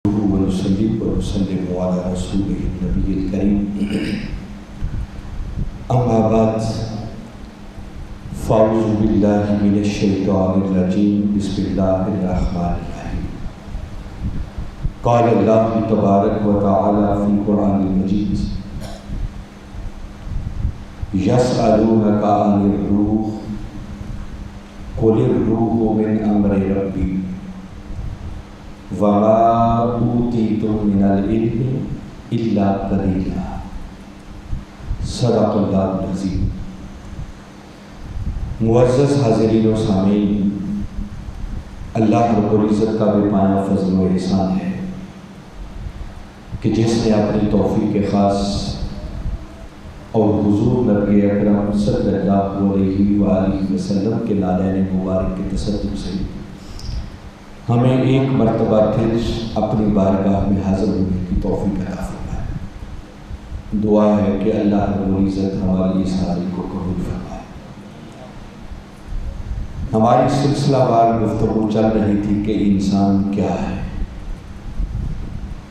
ونصلي ونسلم على رسوله النبي الكريم أما بعد فأعوذ بالله من الشيطان الرجيم بسم الله الرحمن الرحيم قال الله تبارك وتعالى في القرآن المجيد يسألونك عن الروح قل الروح من أمر ربي وما أوتيتم من العلم إلا قليلا صدق اللہ العظیم۔ معزز حاضرین و سامعین، اللہ رب العزت کا بے پناہ فضل و احسان ہے کہ جس نے اپنی توفیق خاص اور حضور نبی اکرم صلی اللہ علیہ وآلہ وسلم کے نالین مبارک کے تصدق سے ہمیں ایک مرتبہ پھر اپنی بارگاہ میں حاضر ہونے کی توفیق عطا فرمائے۔ دعا ہے کہ اللہ رب العزت ہماری اس حاضری کو قبول فرمائے۔ ہماری سلسلہ وار گفتگو چل رہی تھی کہ انسان کیا ہے،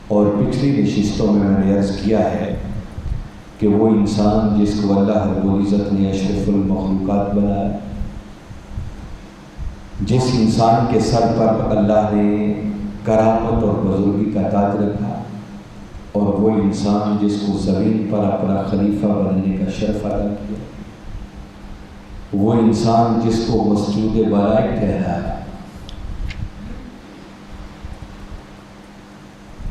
اور پچھلی نشستوں میں نے عرض کیا ہے کہ وہ انسان جس کو اللہ رب العزت نے اشرف المخلوقات بنایا، جس انسان کے سر پر اللہ نے کرامت اور بزرگی کا تاج رکھا، اور وہ انسان جس کو زمین پر اپنا خلیفہ بننے کا شرف عطا کیا، وہ انسان جس کو مسجود بلائق کہلایا،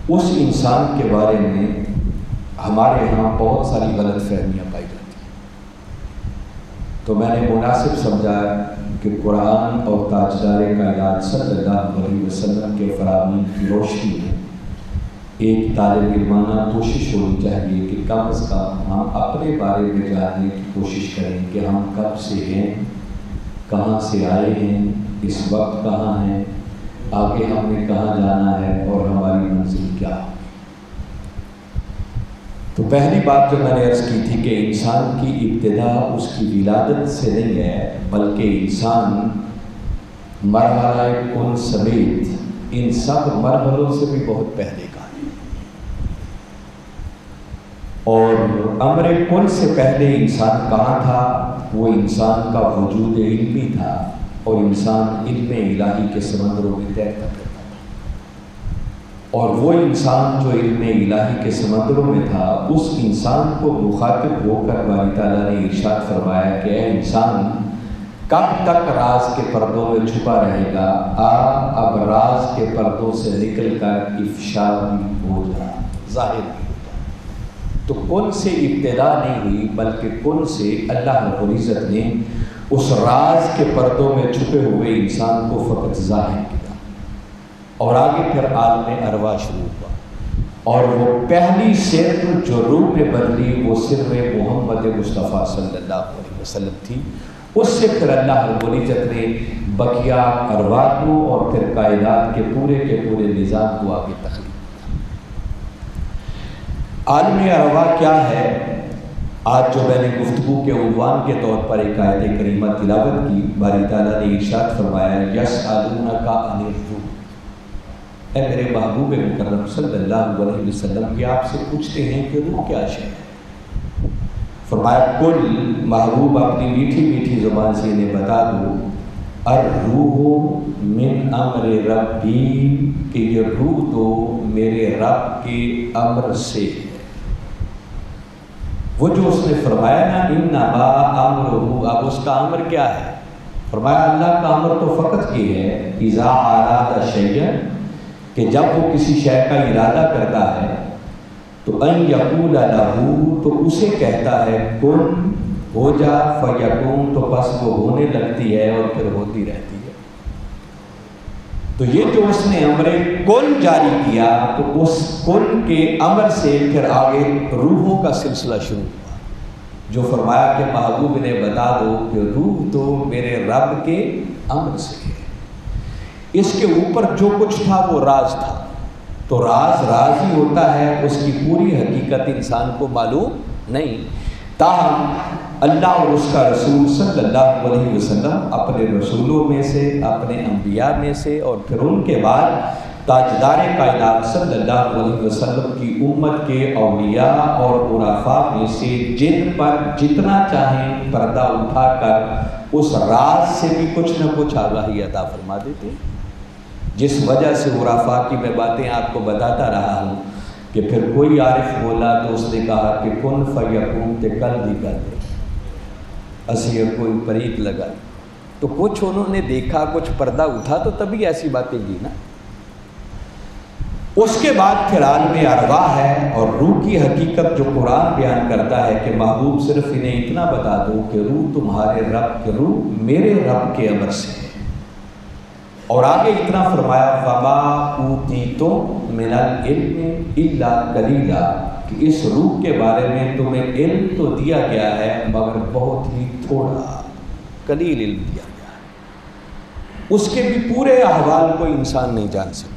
اس انسان کے بارے میں ہمارے یہاں بہت ساری غلط فہمیاں پائی جاتی ہیں۔ تو میں نے مناسب سمجھا کہ قرآن اور تاجدار کائنات صلی اللہ علیہ وسلم کے فرامین کی روشنی میں ایک طالب علمانہ کوشش ہونی چاہیے کہ کم از کم ہم اپنے بارے میں جاننے کی کوشش کریں کہ ہم کب سے ہیں، کہاں سے آئے ہیں، اس وقت کہاں ہیں، آگے ہم نے کہاں جانا ہے اور ہماری منزل کیا ہے۔ تو پہلی بات جو میں نے عرض کی تھی کہ انسان کی ابتدا اس کی ولادت سے نہیں ہے، بلکہ انسان مرحلہ کن سمیت ان سب مرحلوں سے بھی بہت پہلے کا ہے، اور امر کن سے پہلے انسان کہاں تھا؟ وہ انسان کا وجود علمی تھا، اور انسان علم الہی کے سمندروں میں تیرتا تھا، اور وہ انسان جو علم الہی کے سمندروں میں تھا، اس انسان کو مخاطب ہو کر باری تعالیٰ نے ارشاد فرمایا کہ اے انسان، کب تک راز کے پردوں میں چھپا رہے گا؟ اب راز کے پردوں سے نکل کر افشا بھی ہو جا، ظاہر بھی ہو جا۔ تو کن سے ابتدا نہیں ہوئی، بلکہ کن سے اللہ رب العزت نے اس راز کے پردوں میں چھپے ہوئے انسان کو فقط ظاہر کیا، اور آگے پھر عالم ارواح شروع ہوا، اور وہ پہلی سر جو روح میں بدلی وہ سر محمد مصطفیٰ صلی اللہ علیہ وسلم تھی۔ اس سے پھر اللہ رب العزت نے بقیہ ارواح کو اور پھر کائنات کے پورے نظام کو آگے تخلیق کیا۔ عالم ارواح کیا ہے؟ آج جو میں نے گفتگو کے عنوان کے طور پر ایک آیت کریمہ تلاوت کی، باری تعالیٰ نے ارشاد فرمایا یسألونک عن الروح، اے میرے محبوب مکرم صلی اللہ علیہ وسلم، یہ آپ سے پوچھتے ہیں کہ روح کیا شے ہے؟ فرمایا کل، محبوب اپنی میٹھی میٹھی زبان سے انہیں بتا دو، الروح من امر ربی، کہ یہ روح تو میرے رب کے امر سے ہے۔ وہ جو اس نے فرمایا نا انما امرہ، اب اس کا امر کیا ہے؟ فرمایا اللہ کا امر تو فقط یہ ہے اذا اراد شیئا، کہ جب وہ کسی شے کا ارادہ کرتا ہے تو ان یقول لہ، تو اسے کہتا ہے کن، ہو جا، فیکون، تو بس وہ ہونے لگتی ہے اور پھر ہوتی رہتی ہے۔ تو یہ جو اس نے امر کن جاری کیا، تو اس کن کے امر سے پھر آگے روحوں کا سلسلہ شروع ہوا، جو فرمایا کہ محبوب نے بتا دو کہ روح تو میرے رب کے امر سے ہے۔ اس کے اوپر جو کچھ تھا وہ راز تھا، تو راز ہی ہوتا ہے، اس کی پوری حقیقت انسان کو معلوم نہیں، تاہم اللہ اور اس کا رسول صلی اللہ علیہ وسلم اپنے رسولوں میں سے، اپنے انبیاء میں سے، اور پھر ان کے بعد تاجدار کائنات صلی اللہ علیہ وسلم کی امت کے اولیاء اور عرفاء میں سے جن پر جتنا چاہیں پردہ اٹھا کر اس راز سے بھی کچھ نہ کچھ آگاہی عطا فرما دیتے، جس وجہ سے عرفاء کی میں باتیں آپ کو بتاتا رہا ہوں کہ پھر کوئی عارف بولا تو اس نے کہا کہ کن فیکون تے کل بھی کر دے، اسی کوئی پریت لگا تو کچھ انہوں نے دیکھا، کچھ پردہ اٹھا تو تبھی ایسی باتیں کی نا۔ اس کے بعد پھر عالم ارواح ہے اور روح کی حقیقت جو قرآن بیان کرتا ہے کہ محبوب صرف انہیں اتنا بتا دو کہ روح تمہارے رب کے، روح میرے رب کے امر سے ہے، اور آگے اتنا فرمایا وما اوتیتم من العلم الا قلیلا، کہ اس روح کے بارے میں تمہیں علم تو دیا گیا ہے مگر بہت ہی تھوڑا، قلیل علم دیا گیا ہے، اس کے بھی پورے احوال کوئی انسان نہیں جان سکتا۔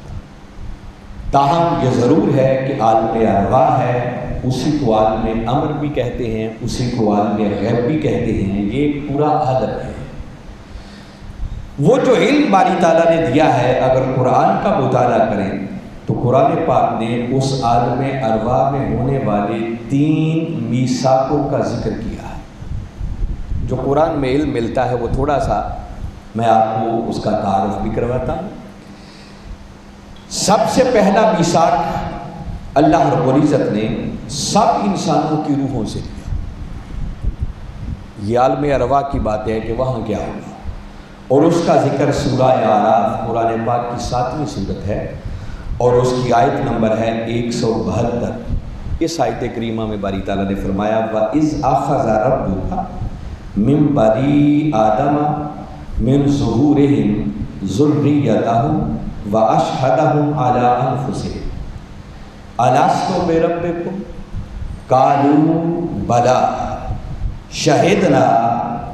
تاہم یہ ضرور ہے کہ عالم ارواح ہے، اسی کو عالم امر بھی کہتے ہیں، اسی کو عالم غیب بھی کہتے ہیں، یہ ایک پورا عالم ہے۔ وہ جو علم باری تعالیٰ نے دیا ہے، اگر قرآن کا مطالعہ کریں تو قرآن پاک نے اس عالم ارواح میں ہونے والے 3 میثاقوں کا ذکر کیا ہے۔ جو قرآن میں علم ملتا ہے وہ تھوڑا سا میں آپ کو اس کا تعارف بھی کرواتا ہوں۔ سب سے پہلا میثاق اللہ رب العزت نے سب انسانوں کی روحوں سے لیا۔ یہ عالم ارواح کی بات ہے کہ وہاں کیا ہوگا، اور اس کا ذکر سورہ اعراف قرآن پاک کی 7ویں سورت ہے اور اس کی آیت نمبر ہے 172۔ اس آیت کریمہ میں باری تعالیٰ نے فرمایا وَإِذْ أَخَذَ رَبُّكَ مِن بَنِي آدَمَ مِن ظُهُورِهِمْ ذُرِّيَّتَهُمْ وَأَشْهَدَهُمْ عَلَىٰ أَنفُسِهِمْ أَلَسْتُ بِرَبِّكُمْ قَالُوا بَلَىٰ شَهِدْنَا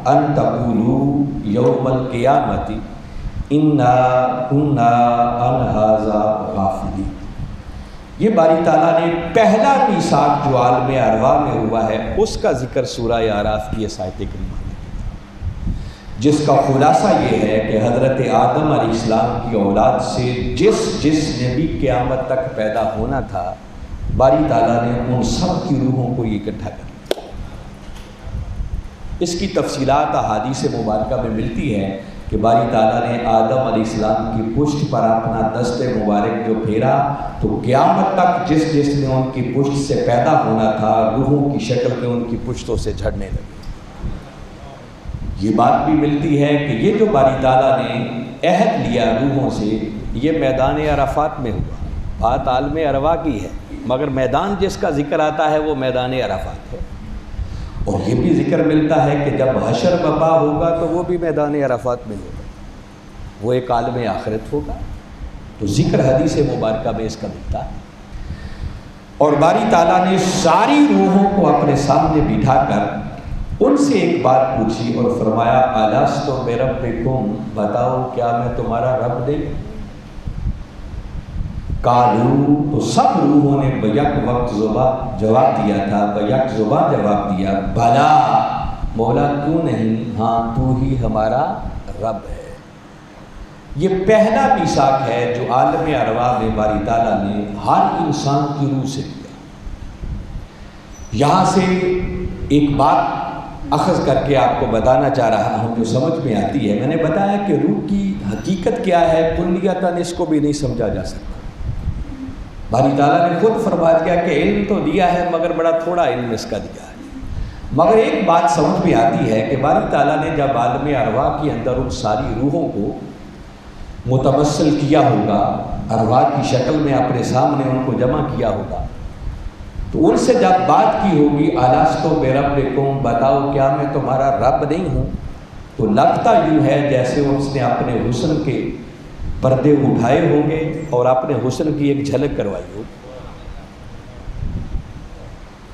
أَن تَقُولُوا يَوْمَ الْقِيَامَةِ إِنَّا كُنَّا عَنْ هَٰذَا غَافِلِينَ۔ یہ باری تعالیٰ نے پہلا میثاق جو عالم ارواح میں ہوا ہے اس کا ذکر سورہ اعراف کی اس آیت کریمہ میں، جس کا خلاصہ یہ ہے کہ حضرت آدم علیہ السلام کی اولاد سے جس نے بھی قیامت تک پیدا ہونا تھا، باری تعالیٰ نے ان سب کی روحوں کو اکٹھا کر دیا۔ اس کی تفصیلات احادیث مبارکہ میں ملتی ہے کہ باری تعالیٰ نے آدم علیہ السلام کی پشت پر اپنا دست مبارک جو پھیرا تو قیامت تک جس نے ان کی پشت سے پیدا ہونا تھا روحوں کی شکل میں ان کی پشتوں سے جھڑنے لگے۔ یہ بات بھی ملتی ہے کہ یہ جو باری تعالیٰ نے عہد لیا روحوں سے، یہ میدان عرفات میں ہوا۔ بات عالم ارواح کی ہے مگر میدان جس کا ذکر آتا ہے وہ میدان عرفات ہے، اور یہ بھی ذکر ملتا ہے کہ جب حشر برپا ہوگا تو وہ بھی میدان عرفات میں ہوگا، وہ ایک عالم آخرت ہوگا۔ تو ذکر حدیث مبارکہ میں اس کا ملتا ہے، اور باری تعالیٰ نے ساری روحوں کو اپنے سامنے بٹھا کر ان سے ایک بات پوچھی اور فرمایا الستُ بربکم، بتاؤ کیا میں تمہارا رب نہیں؟ قالوا، تو سب روحوں نے بیک وقت جواب دیا تھا، بیک زبان جواب دیا بھلا مولا کیوں نہیں، ہاں تو ہی ہمارا رب ہے۔ یہ پہلا میثاق ہے جو عالم ارواح میں باری تعالیٰ نے ہر انسان کی روح سے لیا۔ یہاں سے ایک بات اخذ کر کے آپ کو بتانا چاہ رہا ہوں جو سمجھ میں آتی ہے۔ میں نے بتایا کہ روح کی حقیقت کیا ہے، کلیتاً اس کو بھی نہیں سمجھا جا سکتا۔ باری تعالیٰ نے خود فرما دیا کہ علم تو دیا ہے مگر بڑا تھوڑا علم اس کا دیا ہے۔ مگر ایک بات سمجھ میں آتی ہے کہ باری تعالیٰ نے جب عالم ارواح کے اندر ان ساری روحوں کو متمثل کیا ہوگا، ارواح کی شکل میں اپنے سامنے ان کو جمع کیا ہوگا، تو ان سے جب بات کی ہوگی الستُ بربکم، بتاؤ کیا میں تمہارا رب نہیں ہوں، تو لگتا یوں ہے جیسے اس نے اپنے حسن کے پردے اٹھائے ہوں گے اور اپنے حسن کی ایک جھلک کروائی ہو۔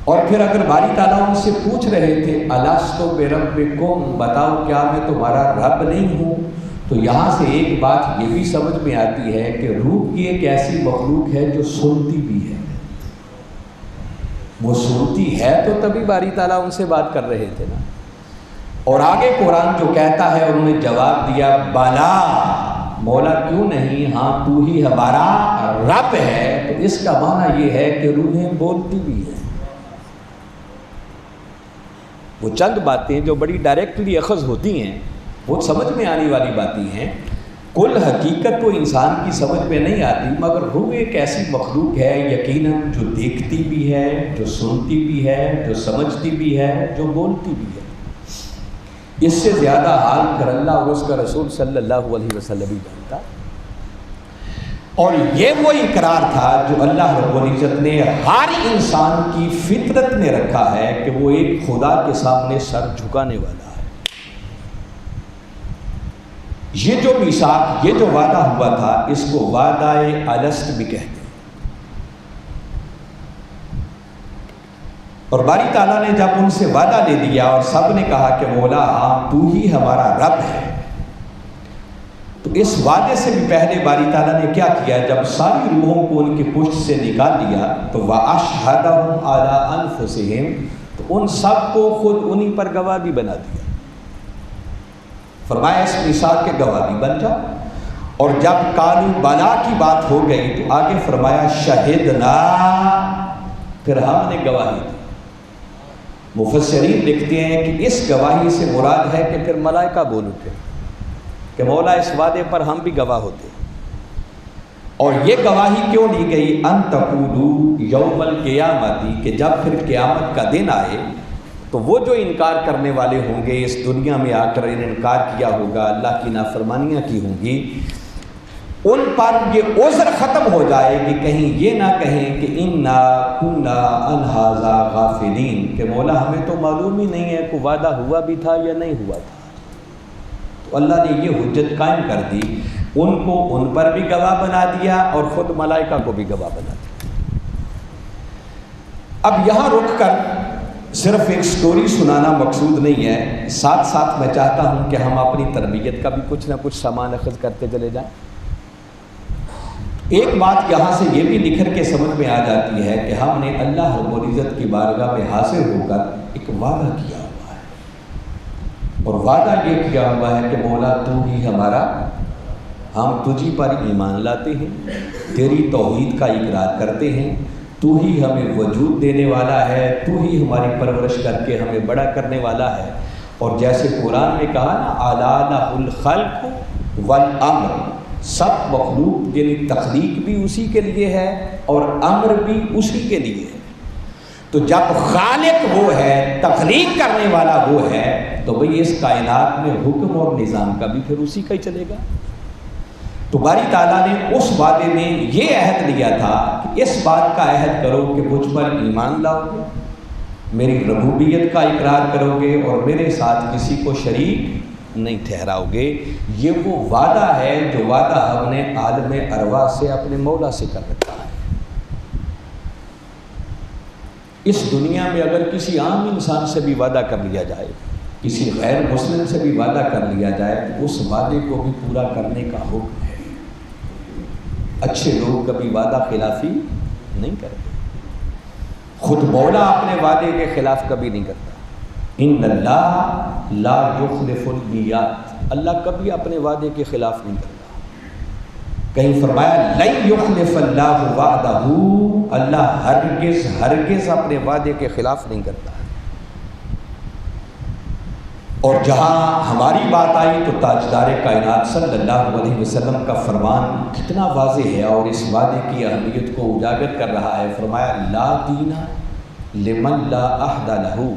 اور پھر اگر باری تعالیٰ ان سے پوچھ رہے تھے الستُ بربکم، بتاؤ کیا میں تمہارا رب نہیں ہوں، تو یہاں سے ایک بات یہ بھی سمجھ میں آتی ہے کہ روح کی ایک ایسی مخلوق ہے جو سنتی بھی ہے۔ وہ سنتی ہے تو تبھی باری تعالیٰ ان سے بات کر رہے تھے نا۔ اور آگے قرآن جو کہتا ہے انہوں نے جواب دیا بلا مولا کیوں نہیں، ہاں تو ہی ہمارا رب ہے، تو اس کا معنی یہ ہے کہ روحیں بولتی بھی ہیں۔ وہ چند باتیں جو بڑی ڈائریکٹلی اخذ ہوتی ہیں، وہ سمجھ میں آنے والی باتیں ہیں، کل حقیقت تو انسان کی سمجھ میں نہیں آتی، مگر روح ایک ایسی مخلوق ہے یقیناً جو دیکھتی بھی ہے، جو سنتی بھی ہے، جو سمجھتی بھی ہے، جو بولتی بھی ہے۔ اس سے زیادہ حال کر اللہ اور اس کا رسول صلی اللہ علیہ وسلم ہی جانتا۔ اور یہ وہ اقرار تھا جو اللہ رب العزت نے ہر انسان کی فطرت میں رکھا ہے کہ وہ ایک خدا کے سامنے سر جھکانے والا ہے۔ یہ جو میثاق، یہ جو وعدہ ہوا تھا، اس کو وعدہ الست بھی کہتے ہیں۔ اور باری تعالیٰ نے جب ان سے وعدہ لے دیا اور سب نے کہا کہ مولا ہاں تو ہی ہمارا رب ہے، تو اس وعدے سے بھی پہلے باری تعالیٰ نے کیا کیا؟ جب ساری روحوں کو ان کی پشت سے نکال دیا تو وَأَشْهَدَهُمْ عَلَىٰ أَنفُسِهِمْ، تو ان سب کو خود انہی پر گواہ بھی بنا دیا۔ فرمایا اس میثاق کے گواہ بھی بن جاؤ۔ اور جب قالوا بلا کی بات ہو گئی تو آگے فرمایا شہدنا، پھر ہم نے گواہی دی۔ مفسرین لکھتے ہیں کہ اس گواہی سے مراد ہے کہ پھر ملائکہ بول اٹھے کہ مولا اس وعدے پر ہم بھی گواہ ہوتے۔ اور یہ گواہی کیوں لی گئی؟ ان تقولوا یوم القیامت، کہ جب پھر قیامت کا دن آئے تو وہ جو انکار کرنے والے ہوں گے، اس دنیا میں آ کر انکار کیا ہوگا، اللہ کی نافرمانیاں کی ہوں گی، ان پر یہ عذر ختم ہو جائے گی، کہیں یہ نہ کہیں کہ انا کنا عن ھذا غافلین، کہ مولا ہمیں تو معلوم ہی نہیں ہے کہ وعدہ ہوا بھی تھا یا نہیں ہوا تھا۔ تو اللہ نے یہ حجت قائم کر دی، ان کو ان پر بھی گواہ بنا دیا اور خود ملائکہ کو بھی گواہ بنا دیا۔ اب یہاں رک کر صرف ایک سٹوری سنانا مقصود نہیں ہے، ساتھ ساتھ میں چاہتا ہوں کہ ہم اپنی تربیت کا بھی کچھ نہ کچھ سامان اخذ کرتے چلے جائیں۔ ایک بات یہاں سے یہ بھی نکھر کے سمجھ میں آ جاتی ہے کہ ہم نے اللہ رب العزت کی بارگاہ میں حاضر ہو کر ایک وعدہ کیا ہوا ہے، اور وعدہ یہ کیا ہوا ہے کہ مولا تو ہی ہمارا، ہم تجھی پر ایمان لاتے ہیں، تیری توحید کا اقرار کرتے ہیں، تو ہی ہمیں وجود دینے والا ہے، تو ہی ہماری پرورش کر کے ہمیں بڑا کرنے والا ہے۔ اور جیسے قرآن میں کہا نا اعلیٰ لہ الخلق والامر، سب مخلوق یعنی تخلیق بھی اسی کے لیے ہے اور امر بھی اسی کے لیے ہے۔ تو جب خالق وہ ہے، تخلیق کرنے والا وہ ہے، تو بھئی اس کائنات میں حکم اور نظام کا بھی پھر اسی کا ہی چلے گا۔ تو باری تعالیٰ نے اس وعدے میں یہ عہد لیا تھا کہ اس بات کا عہد کرو کہ مجھ پر ایمان لاؤ گے، میری ربوبیت کا اقرار کرو گے اور میرے ساتھ کسی کو شریک نہیں ٹھہراؤ گے۔ یہ وہ وعدہ ہے جو وعدہ ہم نے عالم ارواح سے اپنے مولا سے کر رکھا ہے۔ اس دنیا میں اگر کسی عام انسان سے بھی وعدہ کر لیا جائے، کسی غیر مسلم سے بھی وعدہ کر لیا جائے، تو اس وعدے کو بھی پورا کرنے کا حکم ہے۔ اچھے لوگ کبھی وعدہ خلافی نہیں کرتے، خود مولا اپنے وعدے کے خلاف کبھی نہیں کرتا۔ ان اللہ لا یخلف المیعاد، اللہ کبھی اپنے وعدے کے خلاف نہیں کرتا۔ کہیں فرمایا لن یخلف اللہ وعدہ، اللہ ہرگز ہرگز اپنے وعدے کے خلاف نہیں کرتا۔ اور جہاں ہماری بات آئی تو تاجدار کائنات صلی اللہ علیہ وسلم کا فرمان کتنا واضح ہے اور اس وعدے کی اہمیت کو اجاگر کر رہا ہے۔ فرمایا لا دین لمن لا عہد لہ،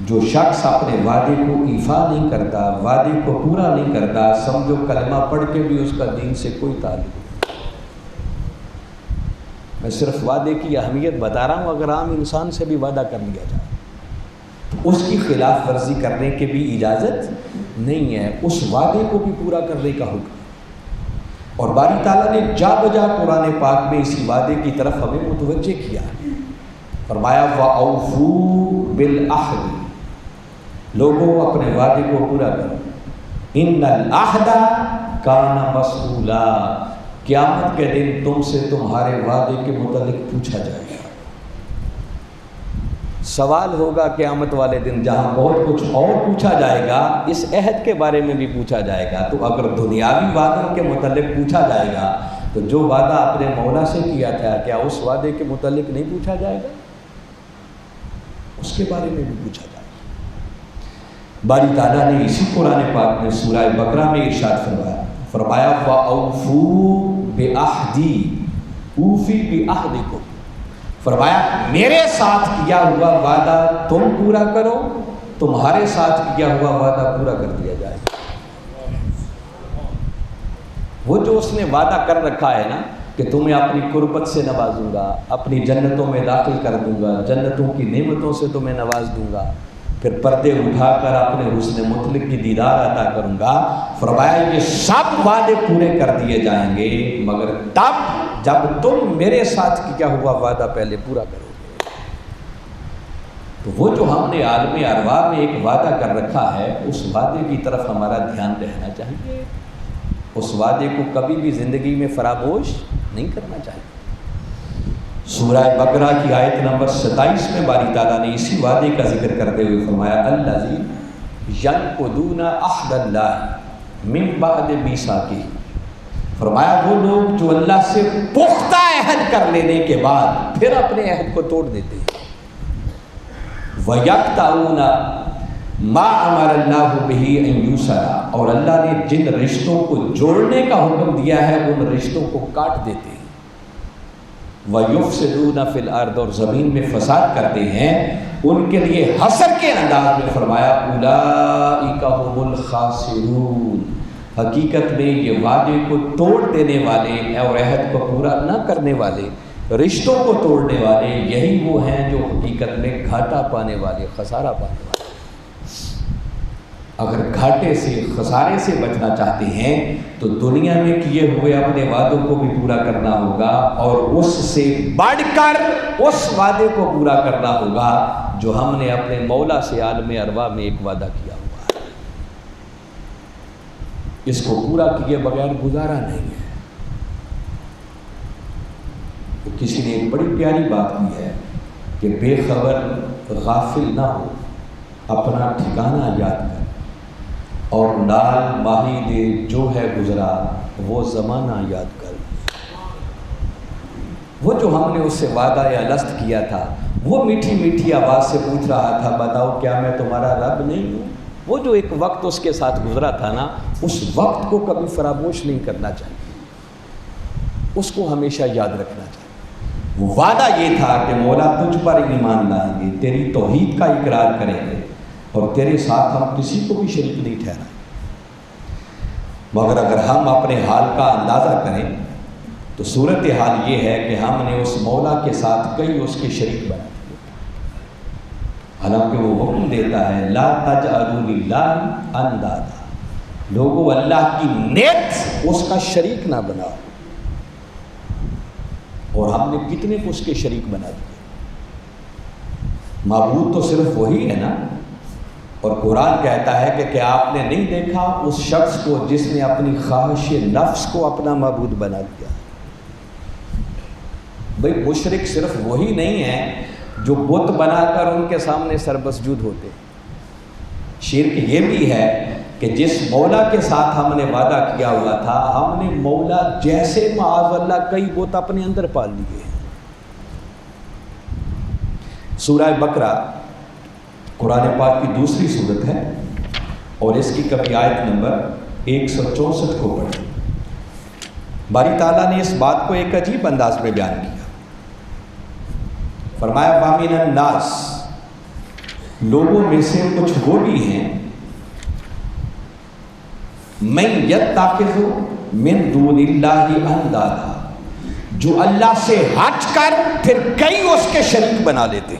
جو شخص اپنے وعدے کو ایفا نہیں کرتا، وعدے کو پورا نہیں کرتا، سمجھو کلمہ پڑھ کے بھی اس کا دین سے کوئی تعلق نہیں۔ میں صرف وعدے کی اہمیت بتا رہا ہوں، اگر عام انسان سے بھی وعدہ کر لیا جائے تو اس کی خلاف ورزی کرنے کی بھی اجازت نہیں ہے، اس وعدے کو بھی پورا کرنے کا حکم۔ اور باری تعالیٰ نے جا بجا قرآن پاک میں اسی وعدے کی طرف ہمیں متوجہ کیا ہے۔ فرمایا وَأَوْفُوا بِالْعَهْدِ، لوگوں اپنے وعدے کو پورا کرو، ان العہد کان مسئولا، قیامت کے دن تم سے تمہارے وعدے کے متعلق پوچھا جائے گا۔ سوال ہوگا قیامت والے دن، جہاں بہت کچھ اور پوچھا جائے گا، اس عہد کے بارے میں بھی پوچھا جائے گا۔ تو اگر دنیاوی وعدوں کے متعلق پوچھا جائے گا تو جو وعدہ اپنے مولا سے کیا تھا، کیا اس وعدے کے متعلق نہیں پوچھا جائے گا؟ اس کے بارے میں بھی پوچھا جائے گا۔ باری تعالیٰ نے اسی قرآن پاک میں سورہ بقرہ میں ارشاد فرمایا وَأَوْفُوا بِعَهْدِي أُوفِ بِعَهْدِكُمْ، فرمایا میرے ساتھ کیا ہوا وعدہ تم پورا کرو، تمہارے ساتھ کیا ہوا وعدہ پورا کر دیا جائے۔ وہ جو اس نے وعدہ کر رکھا ہے نا کہ تمہیں اپنی قربت سے نوازوں گا، اپنی جنتوں میں داخل کر دوں گا، جنتوں کی نعمتوں سے تمہیں نواز دوں گا، پھر پردے اٹھا کر اپنے حسن مطلق کی دیدار عطا کروں گا، فرمایا یہ سب وعدے پورے کر دیے جائیں گے مگر تب جب تم میرے ساتھ کیا ہوا وعدہ پہلے پورا کرو گے۔ تو وہ جو ہم نے عالم ارواح میں ایک وعدہ کر رکھا ہے، اس وعدے کی طرف ہمارا دھیان رہنا چاہیے، اس وعدے کو کبھی بھی زندگی میں فراموش نہیں کرنا چاہیے۔ سورہ بقرہ کی آیت نمبر 27 میں باری تعالیٰ نے اسی وعدے کا ذکر کرتے ہوئے فرمایا الذی ینقضون عہد اللہ من بعد میثاقہ، فرمایا وہ لوگ جو اللہ سے پختہ عہد کر لینے کے بعد پھر اپنے عہد کو توڑ دیتے ہیں۔ وَيَقْطَعُونَ مَا أَمَرَ اللَّهُ بِهِ أَن يُوصَلَ، اور اللہ نے جن رشتوں کو جوڑنے کا حکم دیا ہے ان رشتوں کو کاٹ دیتے ہیں۔ وَيُفْسِدُونَ فِي الْأَرْضِ، اور زمین میں فساد کرتے ہیں۔ ان کے لیے حسر کے انداز میں فرمایا أُولَئِكَ هُمُ الْخَاسِرُونَ، حقیقت میں یہ وعدے کو توڑ دینے والے اور عہد کو پورا نہ کرنے والے، رشتوں کو توڑنے والے، یہی وہ ہیں جو حقیقت میں گھاٹا پانے والے، خسارہ پانے والے۔ اگر گھاٹے سے، خسارے سے بچنا چاہتے ہیں تو دنیا میں کیے ہوئے اپنے وعدوں کو بھی پورا کرنا ہوگا، اور اس سے بڑھ کر اس وعدے کو پورا کرنا ہوگا جو ہم نے اپنے مولا سے عالم ارواح میں ایک وعدہ کیا ہوا ہے۔ اس کو پورا کیے بغیر گزارا نہیں ہے۔ تو کسی نے ایک بڑی پیاری بات کی ہے کہ بے خبر غافل نہ ہو، اپنا ٹھکانہ یاد کر، اور نال ماہی دے جو ہے گزرا وہ زمانہ یاد کر۔ وہ جو ہم نے اس سے وعدہ یا لست کیا تھا، وہ میٹھی میٹھی آواز سے پوچھ رہا تھا بتاؤ کیا میں تمہارا رب نہیں ہوں؟ وہ جو ایک وقت اس کے ساتھ گزرا تھا نا، اس وقت کو کبھی فراموش نہیں کرنا چاہیے، اس کو ہمیشہ یاد رکھنا چاہیے۔ وہ وعدہ یہ تھا کہ مولا تجھ پر ایمان لائیں گے، تیری توحید کا اقرار کریں گے، اور تیرے ساتھ ہم کسی کو بھی شریک نہیں ٹھہرائیں۔ مگر اگر ہم اپنے حال کا اندازہ کریں تو صورتحال یہ ہے کہ ہم نے اس مولا کے ساتھ کئی اس کے شریک بنا دیے، حالانکہ وہ حکم دیتا ہے لا تجعلوا للہ اندادا، لوگوں اللہ کی نیت اس کا شریک نہ بناؤ، اور ہم نے کتنے کو اس کے شریک بنا دیے۔ معبود تو صرف وہی ہے نا، اور قرآن کہتا ہے کہ کیا آپ نے نہیں دیکھا اس شخص کو جس نے اپنی خواہش نفس کو اپنا معبود بنا لیا؟ بھئی مشرک صرف وہی نہیں ہے جو بت بنا کر ان کے سامنے سربسجود ہوتے، شرک یہ بھی ہے کہ جس مولا کے ساتھ ہم نے وعدہ کیا ہوا تھا، ہم نے مولا جیسے معاذ اللہ کئی بت اپنے اندر پال لیے ہیں۔ سورہ بقرہ قرآن پاک کی دوسری صورت ہے، اور اس کی کبھی آیت نمبر 164 کو پڑھیں۔ باری تعالیٰ نے اس بات کو ایک عجیب انداز میں بیان کیا، فرمایا وَمِنَ النَّاسِ، لوگوں میں سے کچھ وہ بھی ہیں مَن يَتَّخِذُ مِن دُونِ اللَّهِ أَندَادًا، جو اللہ سے ہٹ کر پھر کئی اس کے شریک بنا لیتے،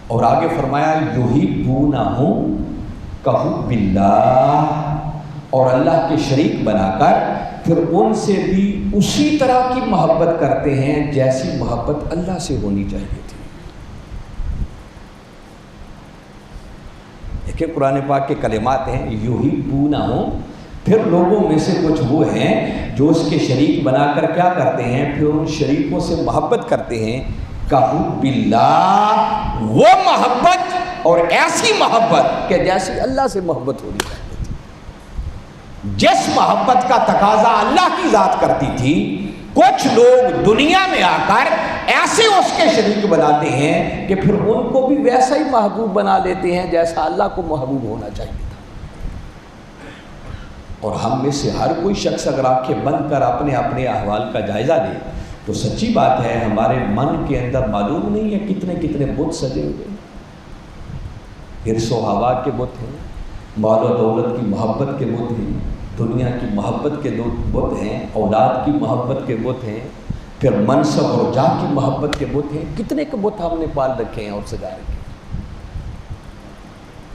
اور آگے فرمایا یحبونہم کحب اللہ، اور اللہ کے شریک بنا کر پھر ان سے بھی اسی طرح کی محبت کرتے ہیں جیسی محبت اللہ سے ہونی چاہیے تھی۔ دیکھیں قرآن پاک کے کلمات ہیں یحبونہم، پھر لوگوں میں سے کچھ وہ ہیں جو اس کے شریک بنا کر کیا کرتے ہیں، پھر ان شریکوں سے محبت کرتے ہیں کحب اللہ، وہ محبت اور ایسی محبت کہ جیسی اللہ سے محبت ہونی چاہیے تھی، جس محبت کا تقاضا اللہ کی ذات کرتی تھی، کچھ لوگ دنیا میں آ کر ایسے اس کے شریک بناتے ہیں کہ پھر ان کو بھی ویسا ہی محبوب بنا لیتے ہیں جیسا اللہ کو محبوب ہونا چاہیے تھا۔ اور ہم میں سے ہر کوئی شخص اگر آنکھیں بند کر اپنے اپنے احوال کا جائزہ لے تو سچی بات ہے ہمارے من کے اندر معلوم نہیں ہے کتنے کتنے بت سجے ہوئے ہیں۔ حرص و ہوا کے بت ہیں، مال و دولت کی محبت کے بت ہیں، دنیا کی محبت کے بت ہیں، اولاد کی محبت کے بت ہیں، پھر منصب اور جاہ کی محبت کے بت ہیں، کتنے کے بت ہم نے پال رکھے ہیں اور سجا رکھے ہیں،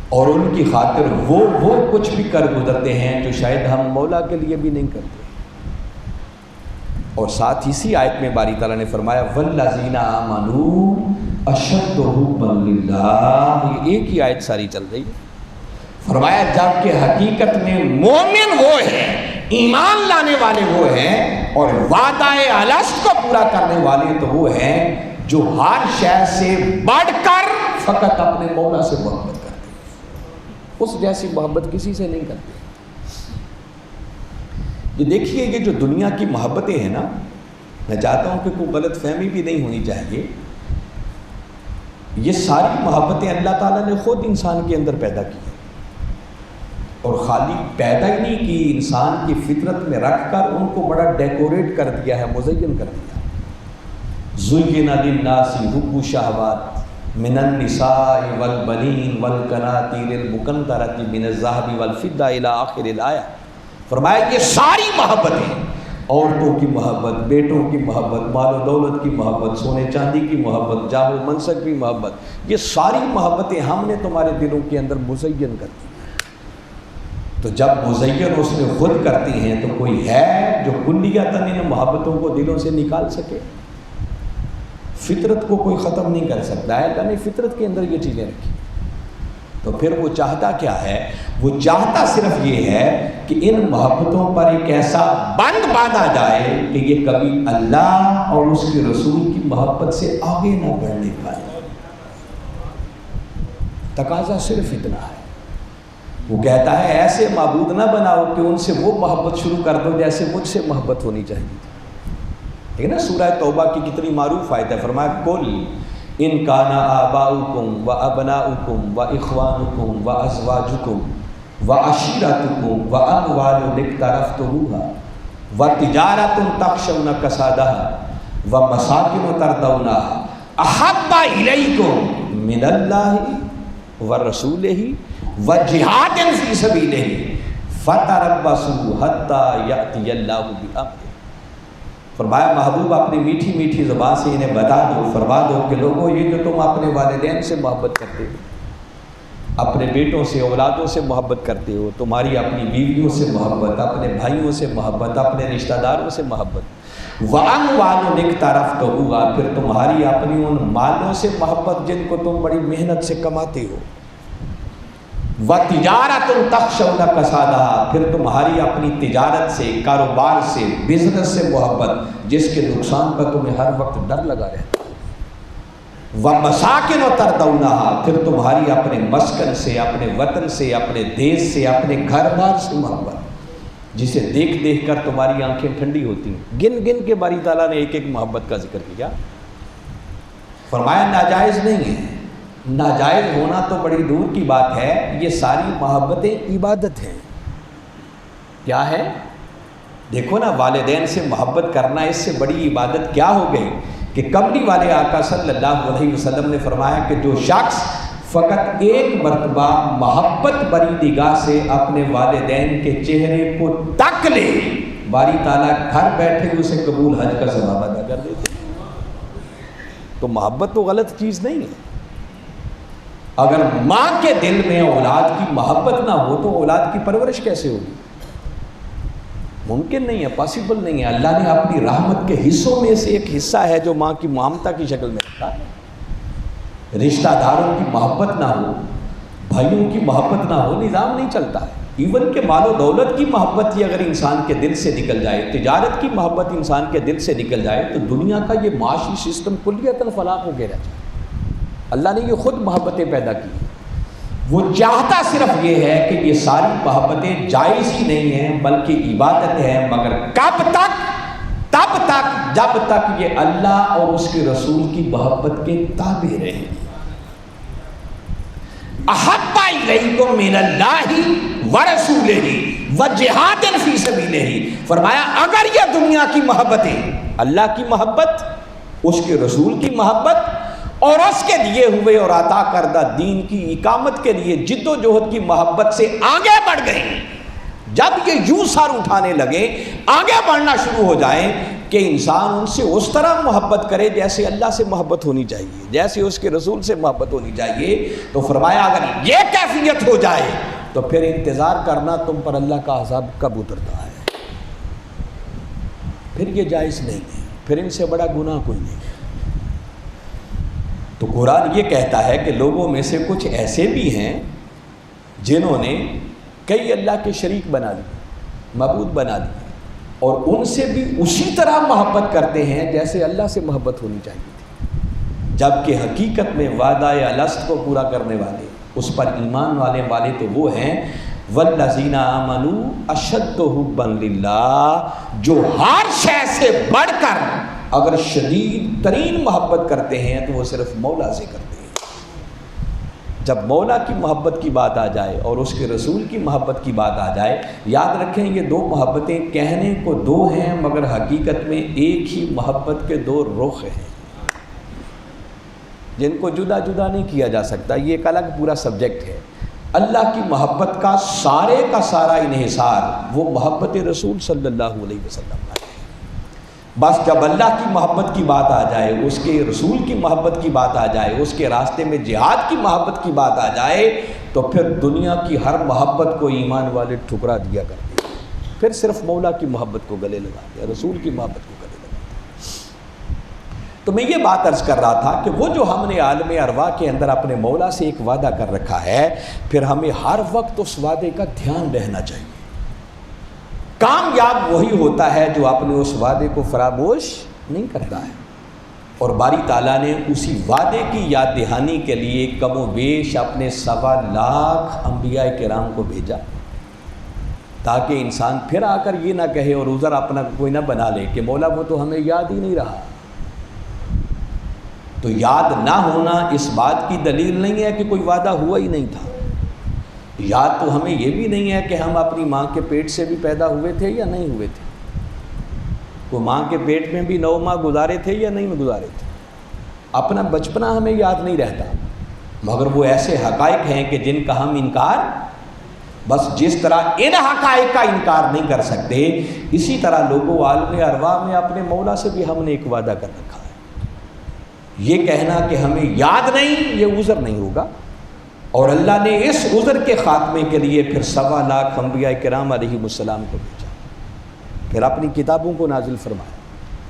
اور ان کی خاطر وہ کچھ بھی کر گزرتے ہیں جو شاید ہم مولا کے لیے بھی نہیں کرتے۔ اور ساتھ اسی آیت میں باری تعالیٰ نے فرمایا وَالَّذِينَ آمَنُوا أَشَدُّ حُبًّا لِلَّهِ، یہ ایک ہی آیت ساری چل رہی ہے۔ فرمایا جب کہ حقیقت میں مومن وہ ہیں، ایمان لانے والے وہ ہیں، اور وعدہ الست کو پورا کرنے والے تو وہ ہیں جو ہر شے سے بڑھ کر فقط اپنے مولا سے محبت کرتے ہیں، اس جیسی محبت کسی سے نہیں کرتے۔ یہ دیکھیے یہ جو دنیا کی محبتیں ہیں نا، میں چاہتا ہوں کہ کوئی غلط فہمی بھی نہیں ہونی چاہیے، یہ ساری محبتیں اللہ تعالیٰ نے خود انسان کے اندر پیدا کی ہیں، اور خالی پیدا ہی نہیں کی، انسان کی فطرت میں رکھ کر ان کو بڑا ڈیکوریٹ کر دیا ہے، مزین کر دیا۔ زُيِّنَ لِلنَّاسِ حُبُّ الشَّهَوَاتِ مِنَ النِّسَاءِ وَالْبَنِينَ وَالْقَنَاطِيرِ الْمُقَنطَرَةِ مِنَ الذَّهَبِ وَالْفِضَّةِ إِلَى آخِرِ الْآيَةِ۔ فرمایا یہ ساری محبتیں، عورتوں کی محبت، بیٹوں کی محبت، مال و دولت کی محبت، سونے چاندی کی محبت، جاہ و منصب کی محبت، یہ ساری محبتیں ہم نے تمہارے دلوں کے اندر مزین کر دی۔ تو جب مزین اس میں خود کرتی ہیں تو کوئی ہے جو کلیتاً ان محبتوں کو دلوں سے نکال سکے؟ فطرت کو کوئی ختم نہیں کر سکتا ہے، یعنی فطرت کے اندر یہ چیزیں رکھی۔ تو پھر وہ چاہتا کیا ہے؟ وہ چاہتا صرف یہ ہے کہ ان محبتوں پر ایک ایسا بند باندھا جائے کہ یہ کبھی اللہ اور اس کے رسول کی محبت سے آگے نہ بڑھنے پائے۔ تقاضا صرف اتنا ہے۔ وہ کہتا ہے ایسے معبود نہ بناؤ کہ ان سے وہ محبت شروع کر دو جیسے مجھ سے محبت ہونی چاہیے تھی۔ ٹھیک ہے نا؟ سورہ توبہ کی کتنی معروف آیت ہے، فرمایا کل ان کان آباؤکم و ابناؤکم و اخوانکم و ازواجکم و عشیرتکم و اموال اقترفتموها و تجارت تخشون کسادها و مساکن ترضونها احب الیکم من اللہ و رسولہ و جہاد فی سبیلہ فتربصوا حتی یأتی اللہ بامرہ۔ فرمایا محبوب اپنی میٹھی میٹھی زبان سے انہیں بتا دو، فرما دو کہ لوگوں یہ جو تم اپنے والدین سے محبت کرتے ہو، اپنے بیٹوں سے، اولادوں سے محبت کرتے ہو، تمہاری اپنی بیویوں سے محبت، اپنے بھائیوں سے محبت، اپنے رشتہ داروں سے محبت، وَأَمْوَالٌ اقْتَرَفْتُمُوهَا، پھر تمہاری اپنی ان مالوں سے محبت جن کو تم بڑی محنت سے کماتے ہو، وَتِجَارَةٌ تَخْشَوْنَ كَسَادَهَا، پھر تمہاری اپنی تجارت سے، کاروبار سے، بزنس سے محبت جس کے نقصان کا تمہیں ہر وقت ڈر لگا رہتا ہے، وَمَسَاكِنُ تَرْضَوْنَهَا، پھر تمہاری اپنے مسکن سے، اپنے وطن سے، اپنے دیش سے، اپنے گھر بار سے محبت جسے دیکھ دیکھ کر تمہاری آنکھیں ٹھنڈی ہوتی ہیں۔ گن گن کے باری تعالیٰ نے ایک ایک محبت کا ذکر کیا۔ فرمایا ناجائز نہیں ہے، ناجائز ہونا تو بڑی دور کی بات ہے، یہ ساری محبتیں عبادت ہیں۔ کیا ہے؟ دیکھو نا، والدین سے محبت کرنا اس سے بڑی عبادت کیا ہو گئی کہ کملی والے آقا صلی اللہ علیہ وسلم نے فرمایا کہ جو شخص فقط ایک مرتبہ محبت بری نگاہ سے اپنے والدین کے چہرے کو تک لے، باری تعالیٰ گھر بیٹھے اسے قبول حج کا ثواب ادا کر دیتے۔ تو محبت تو غلط چیز نہیں ہے۔ اگر ماں کے دل میں اولاد کی محبت نہ ہو تو اولاد کی پرورش کیسے ہوگی؟ ممکن نہیں ہے، پاسبل نہیں ہے۔ اللہ نے اپنی رحمت کے حصوں میں سے ایک حصہ ہے جو ماں کی مامتا کی شکل میں رکھا ہے۔ رشتہ داروں کی محبت نہ ہو، بھائیوں کی محبت نہ ہو، نظام نہیں چلتا ہے۔ ایون کہ مال و دولت کی محبت ہی اگر انسان کے دل سے نکل جائے، تجارت کی محبت انسان کے دل سے نکل جائے، تو دنیا کا یہ معاشی سسٹم کلیتاً فلاح ہو گیا رہ جائے۔ اللہ نے یہ خود محبتیں پیدا کی، وہ چاہتا صرف یہ ہے کہ یہ ساری محبتیں جائز ہی نہیں ہیں بلکہ عبادت ہے، مگر کب تک؟ تب تک جب تک یہ اللہ اور اس کے رسول کی محبت کے تابع رہیں۔ احب الیکم من اللہ ورسولہ وجہاد فی سبیلہ، فرمایا اگر یہ دنیا کی محبتیں، اللہ کی محبت، اس کے رسول کی محبت اور اس کے دیے ہوئے اور عطا کردہ دین کی اقامت کے لیے جد و جہد کی محبت سے آگے بڑھ گئیں، جب یہ یوں سر اٹھانے لگے، آگے بڑھنا شروع ہو جائیں کہ انسان ان سے اس طرح محبت کرے جیسے اللہ سے محبت ہونی چاہیے، جیسے اس کے رسول سے محبت ہونی چاہیے، تو فرمایا اگر یہ کیفیت ہو جائے تو پھر انتظار کرنا تم پر اللہ کا عذاب کب اترتا ہے، پھر یہ جائز نہیں ہے، پھر ان سے بڑا گناہ کوئی نہیں ہے۔ تو قرآن یہ کہتا ہے کہ لوگوں میں سے کچھ ایسے بھی ہیں جنہوں نے کئی اللہ کے شریک بنا لیے، معبود بنا لیے، اور ان سے بھی اسی طرح محبت کرتے ہیں جیسے اللہ سے محبت ہونی چاہیے تھی، جبکہ حقیقت میں وعدہ الست کو پورا کرنے والے، اس پر ایمان والے تو وہ ہیں والذین آمنوا اشد حبا للہ، جو ہر شے سے بڑھ کر اگر شدید ترین محبت کرتے ہیں تو وہ صرف مولا سے کرتے ہیں۔ جب مولا کی محبت کی بات آ جائے اور اس کے رسول کی محبت کی بات آ جائے، یاد رکھیں یہ دو محبتیں کہنے کو دو ہیں مگر حقیقت میں ایک ہی محبت کے دو رخ ہیں جن کو جدا جدا نہیں کیا جا سکتا، یہ ایک الگ پورا سبجیکٹ ہے۔ اللہ کی محبت کا سارا انحصار وہ محبت رسول صلی اللہ علیہ وسلم ہے۔ بس جب اللہ کی محبت کی بات آ جائے، اس کے رسول کی محبت کی بات آ جائے، اس کے راستے میں جہاد کی محبت کی بات آ جائے، تو پھر دنیا کی ہر محبت کو ایمان والے ٹھکرا دیا کرتے ہیں، پھر صرف مولا کی محبت کو گلے لگا دیا، رسول کی محبت کو گلے لگا دیا۔ تو میں یہ بات عرض کر رہا تھا کہ وہ جو ہم نے عالم ارواح کے اندر اپنے مولا سے ایک وعدہ کر رکھا ہے، پھر ہمیں ہر وقت اس وعدے کا دھیان رہنا چاہیے۔ کامیاب وہی ہوتا ہے جو اپنے اس وعدے کو فراموش نہیں کرتا ہے، اور باری تعالیٰ نے اسی وعدے کی یاد دہانی کے لیے کم و بیش اپنے 1.25 لاکھ انبیاء کرام کو بھیجا، تاکہ انسان پھر آ کر یہ نہ کہے اور عذر اپنا کوئی نہ بنا لے کہ مولا وہ تو ہمیں یاد ہی نہیں رہا۔ تو یاد نہ ہونا اس بات کی دلیل نہیں ہے کہ کوئی وعدہ ہوا ہی نہیں تھا، یاد تو ہمیں یہ بھی نہیں ہے کہ ہم اپنی ماں کے پیٹ سے بھی پیدا ہوئے تھے یا نہیں ہوئے تھے، وہ ماں کے پیٹ میں بھی 9 ماہ گزارے تھے یا نہیں گزارے تھے، اپنا بچپنا ہمیں یاد نہیں رہتا، مگر وہ ایسے حقائق ہیں کہ جن کا ہم انکار، بس جس طرح ان حقائق کا انکار نہیں کر سکتے، اسی طرح لوگوں عالم ارواح میں اپنے مولا سے بھی ہم نے ایک وعدہ کر رکھا ہے۔ یہ کہنا کہ ہمیں یاد نہیں، یہ عذر نہیں ہوگا، اور اللہ نے اس عذر کے خاتمے کے لیے پھر 1.25 لاکھ انبیاء کرام علیہ السلام کو بھیجا، پھر اپنی کتابوں کو نازل فرمایا۔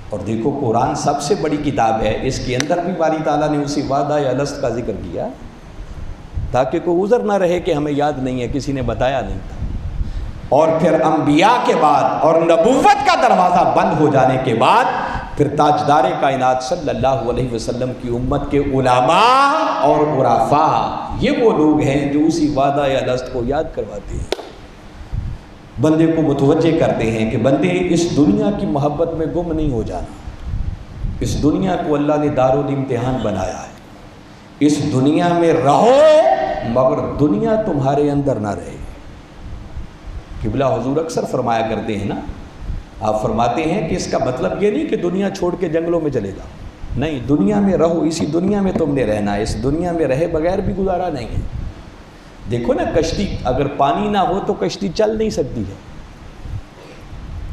اور دیکھو قرآن سب سے بڑی کتاب ہے، اس کے اندر بھی باری تعالیٰ نے اسی وعدہ الست کا ذکر کیا تاکہ کوئی عذر نہ رہے کہ ہمیں یاد نہیں ہے، کسی نے بتایا نہیں تھا۔ اور پھر انبیاء کے بعد اور نبوت کا دروازہ بند ہو جانے کے بعد پھر تاجدار کائنات صلی اللہ علیہ وسلم کی امت کے علماء اور عرفاء، یہ وہ لوگ ہیں جو اسی وعدہ الست کو یاد کرواتے ہیں، بندے کو متوجہ کرتے ہیں کہ بندے اس دنیا کی محبت میں گم نہیں ہو جانا، اس دنیا کو اللہ نے دارالامتحان بنایا ہے، اس دنیا میں رہو مگر دنیا تمہارے اندر نہ رہے۔ قبلہ حضور اکثر فرمایا کرتے ہیں نا، آپ فرماتے ہیں کہ اس کا مطلب یہ نہیں کہ دنیا چھوڑ کے جنگلوں میں چلے جاؤ، نہیں، دنیا میں رہو، اسی دنیا میں تم نے رہنا ہے، اس دنیا میں رہے بغیر بھی گزارا نہیں ہے۔ دیکھو نا کشتی، اگر پانی نہ ہو تو کشتی چل نہیں سکتی ہے،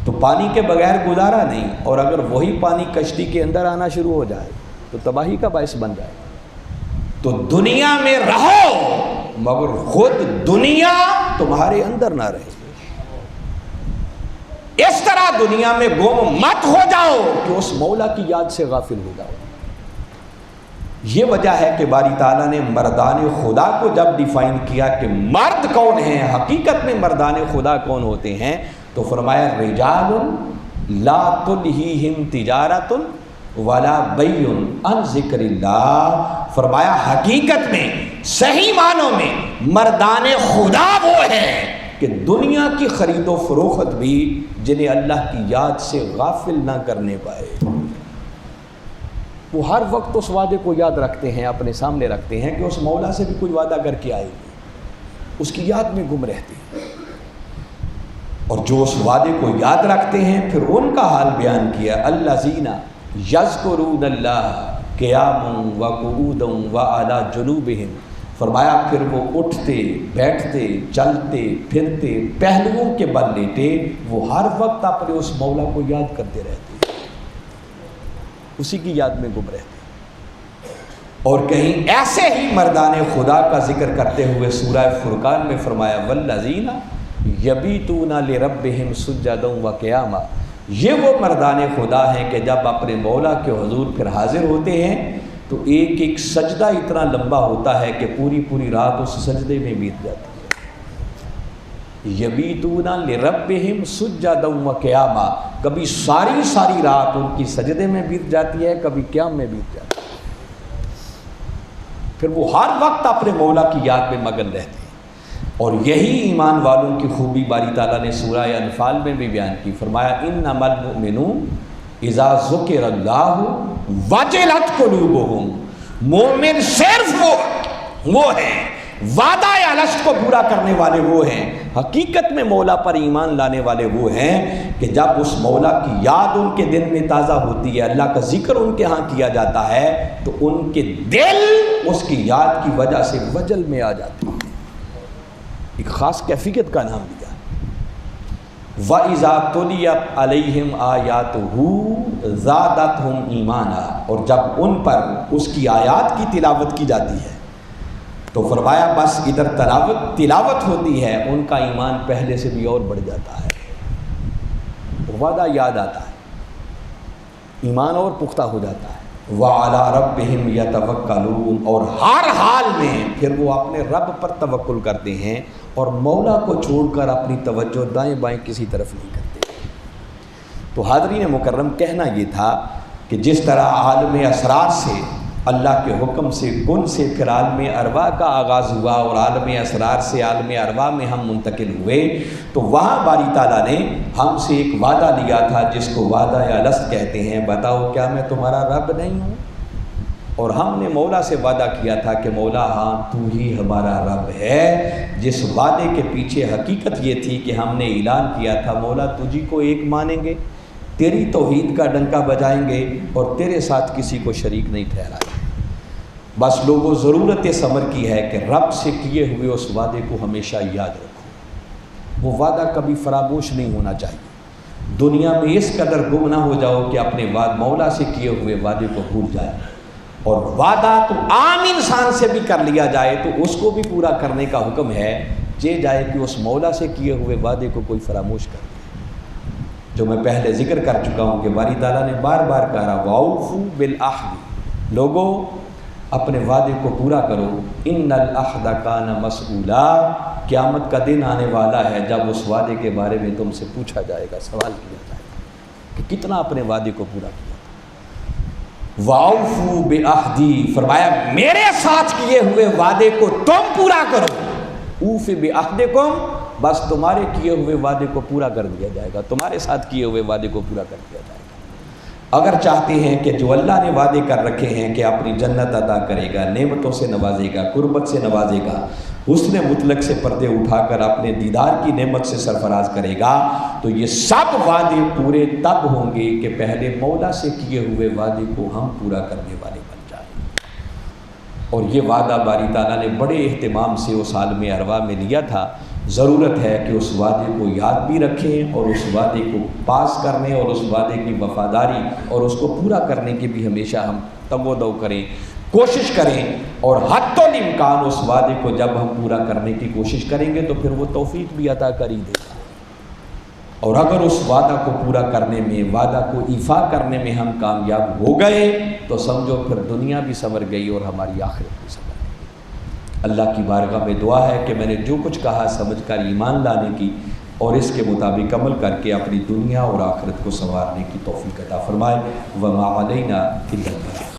تو پانی کے بغیر گزارا نہیں، اور اگر وہی پانی کشتی کے اندر آنا شروع ہو جائے تو تباہی کا باعث بن جائے۔ تو دنیا میں رہو مگر خود دنیا تمہارے اندر نہ رہے، اس طرح دنیا میں گم مت ہو جاؤ کہ اس مولا کی یاد سے غافل ہو جاؤ۔ یہ وجہ ہے کہ باری تعالیٰ نے مردان خدا کو جب ڈیفائن کیا کہ مرد کون ہیں، حقیقت میں مردان خدا کون ہوتے ہیں، تو فرمایا رجال لا تلہیہم تجارت ولا بیع عن ذکر اللہ۔ فرمایا حقیقت میں صحیح معنوں میں مردان خدا وہ ہیں کہ دنیا کی خرید و فروخت بھی جنہیں اللہ کی یاد سے غافل نہ کرنے پائے۔ وہ ہر وقت اس وعدے کو یاد رکھتے ہیں، اپنے سامنے رکھتے ہیں کہ اس مولا سے بھی کوئی وعدہ کر کے آئے گی، اس کی یاد میں گم رہتے ہیں۔ اور جو اس وعدے کو یاد رکھتے ہیں پھر ان کا حال بیان کیا، الذین یذکرون اللہ قیاما وقعودا وعلی جنوبہم۔ فرمایا پھر وہ اٹھتے بیٹھتے چلتے پھرتے پہلوؤں کے بل لیٹے، وہ ہر وقت اپنے اس مولا کو یاد کرتے رہتے، اسی کی یاد میں گم رہتے۔ اور کہیں ایسے ہی مردان خدا کا ذکر کرتے ہوئے سورہ فرقان میں فرمایا والذین یبیتون لربہم سجدا وقیاما۔ یہ وہ مردان خدا ہیں کہ جب اپنے مولا کے حضور پھر حاضر ہوتے ہیں تو ایک ایک سجدہ اتنا لمبا ہوتا ہے کہ پوری پوری رات اس سجدے میں بیت جاتی ہے۔ یبیتون لربہم سجدا وقیاما، کبھی ساری رات ان کی سجدے میں بیت جاتی ہے، کبھی قیام میں بیت جاتی ہے، پھر وہ ہر وقت اپنے مولا کی یاد میں مگن رہتے ہیں۔ اور یہی ایمان والوں کی خوبی باری تعالیٰ نے سورہ انفال میں بھی بیان کی، فرمایا انما المؤمنون اذا ذکر اللہ وجلت قلوبہم۔ مومن صرف وہ ہیں، وعدہ الست کو پورا کرنے والے وہ ہیں، حقیقت میں مولا پر ایمان لانے والے وہ ہیں کہ جب اس مولا کی یاد ان کے دل میں تازہ ہوتی ہے، اللہ کا ذکر ان کے ہاں کیا جاتا ہے تو ان کے دل اس کی یاد کی وجہ سے وجل میں آ جاتے ہیں۔ ایک خاص کیفیت کا نام دیا، وَإِذَا تُلِيَتْ عَلَيْهِمْ آيَاتُهُ زَادَتْهُمْ ایمانا۔ اور جب ان پر اس کی آیات کی تلاوت کی جاتی ہے تو فرمایا بس ادھر تلاوت ہوتی ہے، ان کا ایمان پہلے سے بھی اور بڑھ جاتا ہے، وعدہ یاد آتا ہے، ایمان اور پختہ ہو جاتا ہے۔ وَعَلَىٰ رَبِّهِمْ يَتَوَكَّلُونَ۔ اور ہر حال میں پھر وہ اپنے رب پر توکل کرتے ہیں اور مولا کو چھوڑ کر اپنی توجہ دائیں بائیں کسی طرف نہیں کرتے۔ تو حاضرین مکرم، کہنا یہ تھا کہ جس طرح عالم اسرار سے اللہ کے حکم سے کن سے پھر عالم ارواح کا آغاز ہوا اور عالم اسرار سے عالم ارواح میں ہم منتقل ہوئے، تو وہاں باری تعالیٰ نے ہم سے ایک وعدہ لیا تھا جس کو وعدہ الست کہتے ہیں، بتاؤ کیا میں تمہارا رب نہیں ہوں؟ اور ہم نے مولا سے وعدہ کیا تھا کہ مولا ہاں تو ہی ہمارا رب ہے۔ جس وعدے کے پیچھے حقیقت یہ تھی کہ ہم نے اعلان کیا تھا مولا تجھی کو ایک مانیں گے، تیری توحید کا ڈنکا بجائیں گے اور تیرے ساتھ کسی کو شریک نہیں ٹھہرائیں گے۔ بس لوگوں ضرورت صبر کی ہے کہ رب سے کیے ہوئے اس وعدے کو ہمیشہ یاد رکھو، وہ وعدہ کبھی فراموش نہیں ہونا چاہیے۔ دنیا میں اس قدر گم نہ ہو جاؤ کہ اپنے مولا سے کیے ہوئے وعدے کو بھول جائے، اور وعدہ تو عام انسان سے بھی کر لیا جائے تو اس کو بھی پورا کرنے کا حکم ہے، یہ جائے کہ اس مولا سے کیے ہوئے وعدے کو کوئی فراموش کر دے۔ جو میں پہلے ذکر کر چکا ہوں کہ باری تعالیٰ نے بار بار کہا وَأَوْفُوا بِالْعَهْدِ، لوگوں اپنے وعدے کو پورا کرو، ان العہد کان مسئولا، قیامت کا دن آنے والا ہے جب اس وعدے کے بارے میں تم سے پوچھا جائے گا، سوال کیا جائے گا کہ کتنا اپنے وعدے کو پورا کیا۔ وَأَوْفُوا بِعَهْدِي، فرمایا میرے ساتھ کیے ہوئے وعدے کو تم پورا کرو، اوف بِعَهْدِكُمْ، بس تمہارے کیے ہوئے وعدے کو پورا کر دیا جائے گا، تمہارے ساتھ کیے ہوئے وعدے کو پورا کر دیا جائے گا۔ اگر چاہتے ہیں کہ جو اللہ نے وعدے کر رکھے ہیں کہ اپنی جنت عطا کرے گا، نعمتوں سے نوازے گا، قربت سے نوازے گا، حسن مطلق سے پردے اٹھا کر اپنے دیدار کی نعمت سے سرفراز کرے گا، تو یہ سب وعدے پورے تب ہوں گے کہ پہلے مولا سے کیے ہوئے وعدے کو ہم پورا کرنے والے بن جائیں۔ اور یہ وعدہ باری تعالیٰ نے بڑے اہتمام سے اس عالم ارواح میں لیا تھا۔ ضرورت ہے کہ اس وعدے کو یاد بھی رکھیں اور اس وعدے کو پاس کرنے اور اس وعدے کی وفاداری اور اس کو پورا کرنے کی بھی ہمیشہ ہم تگ و دو کریں، کوشش کریں، اور حتی الامکان اس وعدے کو جب ہم پورا کرنے کی کوشش کریں گے تو پھر وہ توفیق بھی عطا کر ہی دے گا۔ اور اگر اس وعدہ کو پورا کرنے میں، وعدہ کو ایفا کرنے میں ہم کامیاب ہو گئے تو سمجھو پھر دنیا بھی سنور گئی اور ہماری آخرت بھی سنور گئی۔ اللہ کی بارگاہ میں دعا ہے کہ میں نے جو کچھ کہا سمجھ کر ایمان لانے کی اور اس کے مطابق عمل کر کے اپنی دنیا اور آخرت کو سنوارنے کی توفیق عطا فرمائے۔ وما علینا الا البلاغ۔